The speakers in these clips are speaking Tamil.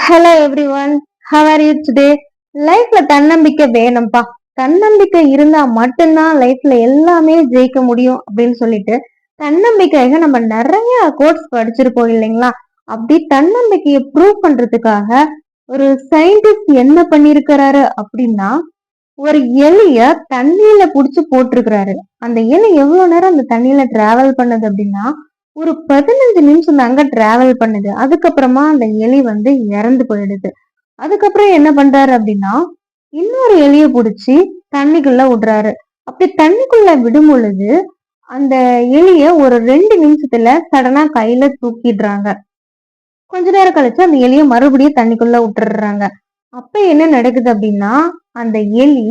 Hello every one, how are you today? லைஃப்ல தன்னம்பிக்கை வேணும்ப்பா. தன்னம்பிக்கை இருந்தா மட்டும்தான் லைஃப்ல எல்லாமே ஜெயிக்க முடியும் அப்படின்னு சொல்லிட்டு தன்னம்பிக்கையாக நம்ம நிறைய கோட்ஸ் படிச்சிருப்போம் இல்லைங்களா? அப்படி தன்னம்பிக்கையை ப்ரூவ் பண்றதுக்காக ஒரு சயின்டிஸ்ட் என்ன பண்ணிருக்கிறாரு அப்படின்னா, ஒரு எலிய தண்ணியில புடிச்சு போட்டிருக்கிறாரு. அந்த எலி எவ்வளவு நேரம் அந்த தண்ணியில டிராவல் பண்ணுது அப்படின்னா, ஒரு 15 நிமிஷம் தாங்க டிராவல் பண்ணுது. அதுக்கப்புறமா அந்த எலி இறந்து போயிடுது. அதுக்கப்புறம் என்ன பண்றாரு அப்படின்னா, இன்னொரு எலிய புடிச்சு தண்ணிக்குள்ள விடுறாரு. அப்படி தண்ணிக்குள்ள விடும் பொழுது அந்த எலிய ஒரு 2 நிமிஷத்துல சடனா கையில தூக்கிடுறாங்க. கொஞ்ச நேரம் கழிச்சு அந்த எலிய மறுபடியும் தண்ணிக்குள்ள விட்டுறாங்க. அப்ப என்ன நடக்குது அப்படின்னா, அந்த எலி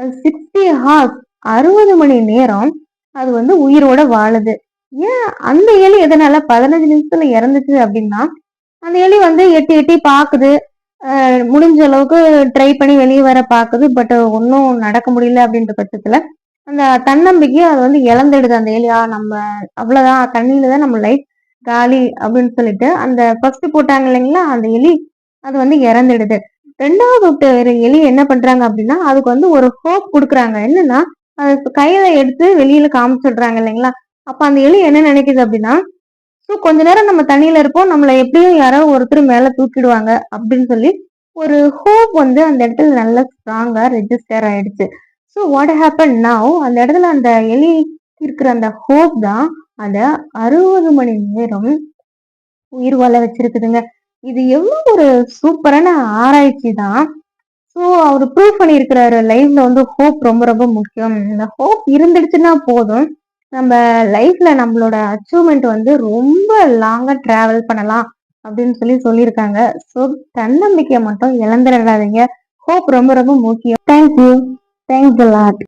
60 ஹார்ஸ் 60 மணி நேரம் அது உயிரோட வாழுது. ஏன் அந்த எலி எதனால 15 நிமிஷத்துல இறந்துச்சு அப்படின்னா, அந்த எலி எட்டி எட்டி பாக்குது. முடிஞ்ச அளவுக்கு ட்ரை பண்ணி வெளியே வர பாக்குது. பட் ஒன்னும் நடக்க முடியல அப்படின்ற பட்சத்துல அந்த தன்னம்பிக்கையை அது இழந்துடுது. அந்த எலி நம்ம அவ்வளவுதான், தண்ணியில தான் நம்ம லைஃப் காலி அப்படின்னு சொல்லிட்டு அந்த ஃபர்ஸ்ட் போட்டாங்க இல்லைங்களா அந்த எலி, அது இறந்துடுது. ரெண்டாவது ஒரு எலி என்ன பண்றாங்க அப்படின்னா, அதுக்கு ஒரு ஹோப் கொடுக்குறாங்க. என்னன்னா, அது கையில எடுத்து வெளியில காமிச்சிடுறாங்க இல்லைங்களா? அப்ப அந்த எலி என்ன நினைக்குது அப்படின்னா, சோ கொஞ்ச நேரம் நம்ம தண்ணியில இருப்போம், நம்மள எப்படியும் யாரோ ஒருத்தர் மேல தூக்கிடுவாங்க அப்படின்னு சொல்லி ஒரு ஹோப் அந்த இடத்துல நல்லா ஸ்ட்ராங்கா ரெஜிஸ்டர் ஆயிடுச்சு. ஸோ வாட் ஹேப்பன் நவ், அந்த இடத்துல அந்த எலி இருக்கிற அந்த ஹோப் தான் அத 60 மணி நேரம் உயிர் வாழ வச்சிருக்குதுங்க. இது எவ்வளவு ஒரு சூப்பரான ஆராய்ச்சி தான். ஸோ அவரு ப்ரூவ் பண்ணியிருக்கிறாரு லைஃப்ல ஹோப் ரொம்ப ரொம்ப முக்கியம். இந்த ஹோப் இருந்துடுச்சுன்னா போதும், நம்ம லைஃப்ல நம்மளோட அச்சீவ்மெண்ட் ரொம்ப லாங்கா டிராவல் பண்ணலாம் அப்படின்னு சொல்லியிருக்காங்க. ஸோ தன்னம்பிக்கையை மட்டும் இழந்துடாதீங்க. ஹோப் ரொம்ப ரொம்ப முக்கியம். தேங்க்யூ. Thanks a lot.